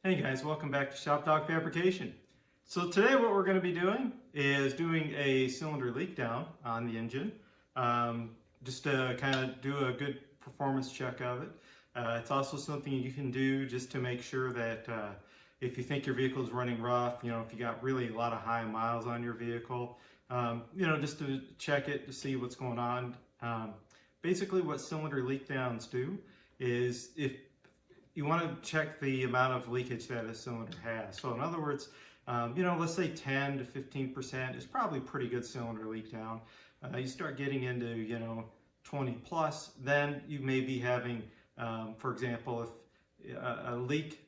Hey guys, welcome back to Shop Dog Fabrication. So today what we're going to be doing is doing a cylinder leak down on the engine, just to kind of do a good performance check of it. It's also something you can do just to make sure that if you think your vehicle is running rough, if you got really a lot of high miles on your vehicle, just to check it to see what's going on. Basically what cylinder leak downs do is if you want to check the amount of leakage that a cylinder has. So in other words, let's say 10 to 15% is probably pretty good cylinder leak down. You start getting into, 20 plus, then you may be having, for example, if a leak,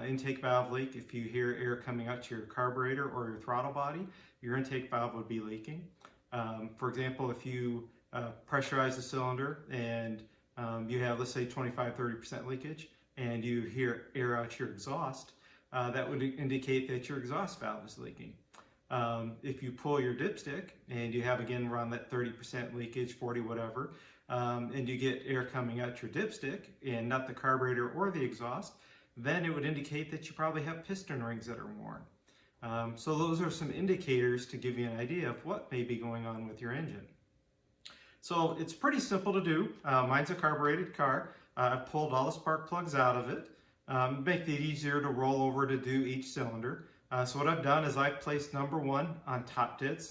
intake valve leak, if you hear air coming out to your carburetor or your throttle body, your intake valve would be leaking. For example, if you pressurize the cylinder and you have, let's say, 25-30% leakage, and you hear air out your exhaust, that would indicate that your exhaust valve is leaking. If you pull your dipstick and you have, again, around that 30% leakage, 40, whatever, and you get air coming out your dipstick and not the carburetor or the exhaust, then it would indicate that you probably have piston rings that are worn. So those are some indicators to give you an idea of what may be going on with your engine. So it's pretty simple to do. Mine's a carbureted car. I've pulled all the spark plugs out of it, make it easier to roll over to do each cylinder. So what I've done is I've placed number one on top dead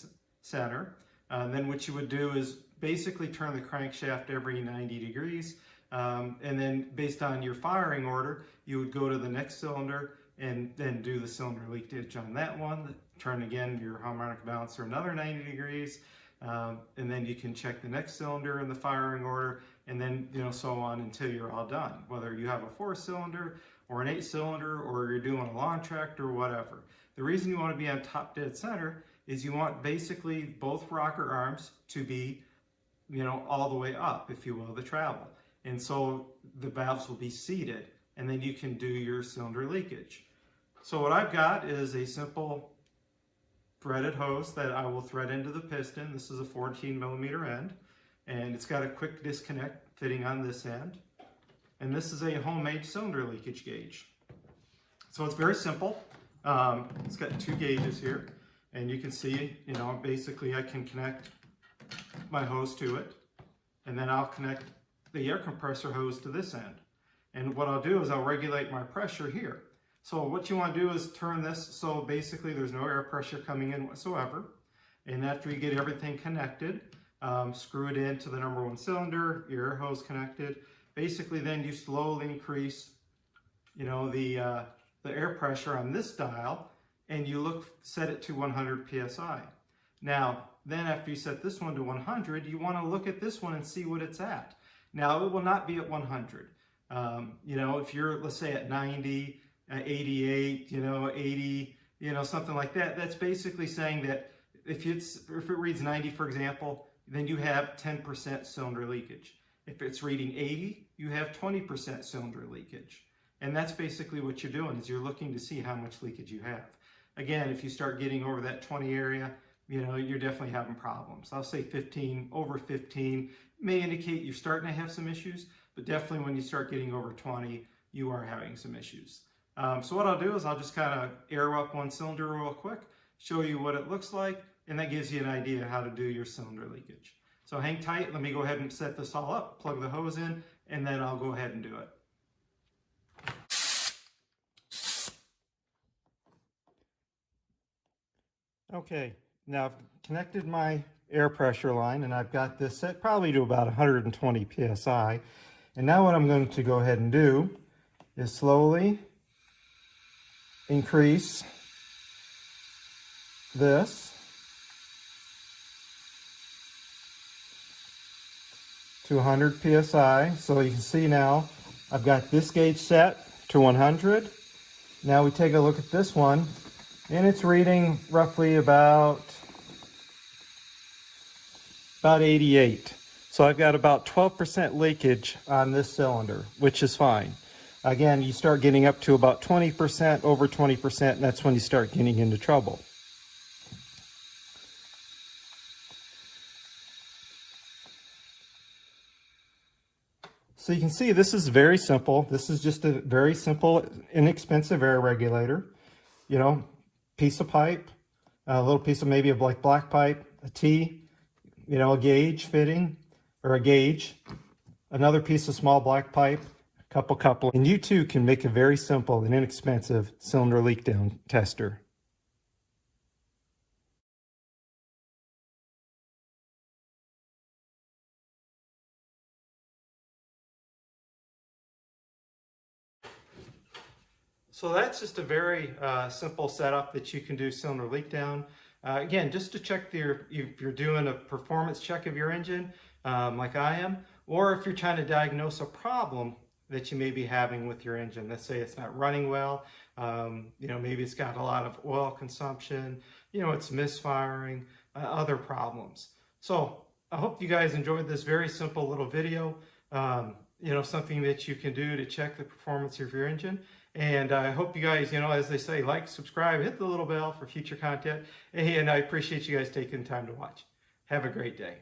center. Then what you would do is basically turn the crankshaft every 90 degrees. And then based on your firing order, you would go to the next cylinder and then do the cylinder leakage on that one. Turn again your harmonic balancer another 90 degrees. And then you can check the next cylinder in the firing order, and then so on until you're all done. Whether you have a 4-cylinder or an 8-cylinder, or you're doing a lawn tractor or whatever. The reason you want to be on top dead center is you want basically both rocker arms to be, all the way up, if you will, the travel. And so the valves will be seated, and then you can do your cylinder leakage. So what I've got is a simple threaded hose that I will thread into the piston. This is a 14mm end, and it's got a quick disconnect fitting on this end. And this is a homemade cylinder leakage gauge. So it's very simple. It's got 2 gauges here, and you can see, basically I can connect my hose to it, and then I'll connect the air compressor hose to this end. And what I'll do is I'll regulate my pressure here. So what you want to do is turn this so basically there's no air pressure coming in whatsoever. And after you get everything connected, screw it into the number 1 cylinder, your air hose connected. Basically then you slowly increase, the air pressure on this dial, and you set it to 100 PSI. Now, then after you set this one to 100, you want to look at this one and see what it's at. Now, it will not be at 100. If you're, let's say, at 90, 88, 80, something like that, that's basically saying that if it reads 90, for example, then you have 10% cylinder leakage. If it's reading 80, you have 20% cylinder leakage. And that's basically what you're doing, is you're looking to see how much leakage you have. Again, if you start getting over that 20 area, you're definitely having problems. I'll say 15, over 15 may indicate you're starting to have some issues, but definitely when you start getting over 20, you are having some issues. So what I'll do is I'll just kind of air up one cylinder real quick, show you what it looks like, and that gives you an idea how to do your cylinder leakage. So hang tight, let me go ahead and set this all up, plug the hose in, and then I'll go ahead and do it. Okay, now I've connected my air pressure line, and I've got this set probably to about 120 PSI. And now what I'm going to go ahead and do is slowly increase this to 100 PSI. So you can see now I've got this gauge set to 100. Now we take a look at this one, and it's reading roughly about 88. So I've got about 12% leakage on this cylinder, which is fine. Again, you start getting up to about 20%, over 20%, and that's when you start getting into trouble. So you can see this is very simple. This is just a very simple, inexpensive air regulator. You know, piece of pipe, a little piece of maybe a black pipe, a T, you know, a gauge fitting or a gauge, another piece of small black pipe, a couple, and you too can make a very simple and inexpensive cylinder leak down tester. So that's just a very simple setup that you can do cylinder leak down. Again, just to check if you're doing a performance check of your engine, like I am, or if you're trying to diagnose a problem that you may be having with your engine. Let's say it's not running well, you know, maybe it's got a lot of oil consumption, you know, it's misfiring, other problems. So I hope you guys enjoyed this very simple little video. You know, something that you can do to check the performance of your engine. And I hope you guys, you know, as they say, like, subscribe, hit the little bell for future content. And I appreciate you guys taking the time to watch. Have a great day.